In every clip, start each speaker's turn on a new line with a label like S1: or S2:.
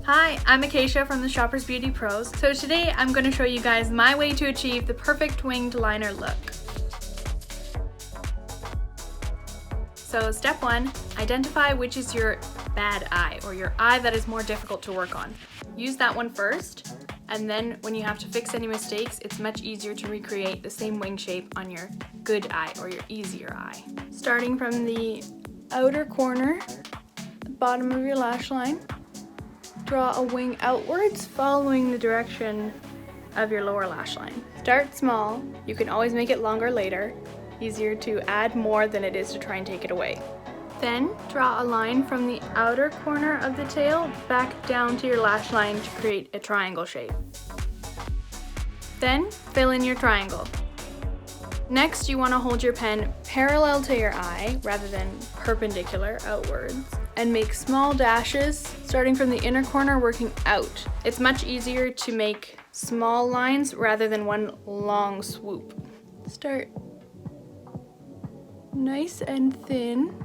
S1: Hi, I'm Acacia from the Shoppers Beauty Pros. So today I'm going to show you guys my way to achieve the perfect winged liner look. So step 1, identify which is your bad eye, or your eye that is more difficult to work on. Use that one first, and then when you have to fix any mistakes, it's much easier to recreate the same wing shape on your good eye, or your easier eye. Starting from the outer corner, the bottom of your lash line, draw a wing outwards following the direction of your lower lash line. Start small, you can always make it longer later. Easier to add more than it is to try and take it away. Then draw a line from the outer corner of the tail back down to your lash line to create a triangle shape. Then fill in your triangle. Next, you want to hold your pen parallel to your eye rather than perpendicular outwards, and make small dashes starting from the inner corner working out. It's much easier to make small lines rather than one long swoop. Start nice and thin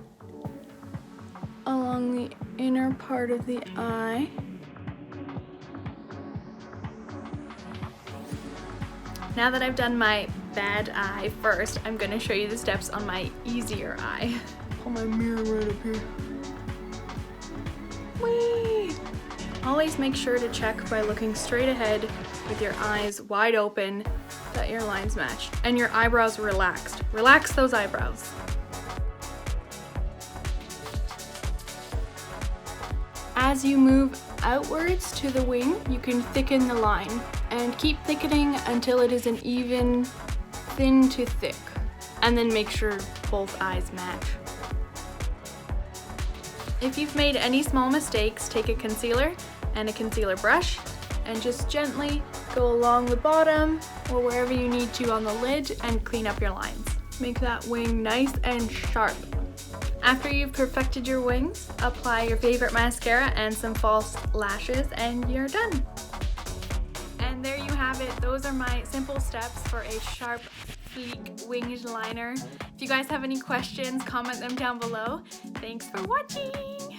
S1: along the inner part of the eye. Now that I've done my bad eye first, I'm going to show you the steps on my easier eye. Pull my mirror right up here. Whee! Always make sure to check by looking straight ahead with your eyes wide open that your lines match and your eyebrows relaxed. Relax those eyebrows. As you move outwards to the wing, you can thicken the line and keep thickening until it is an even thin to thick, and then make sure both eyes match. If you've made any small mistakes, take a concealer and a concealer brush and just gently go along the bottom or wherever you need to on the lid and clean up your lines. Make that wing nice and sharp. After you've perfected your wings, apply your favorite mascara and some false lashes and you're done. And there you have it. Those are my simple steps for a sharp, sleek winged liner. If you guys have any questions, comment them down below. Thanks for watching!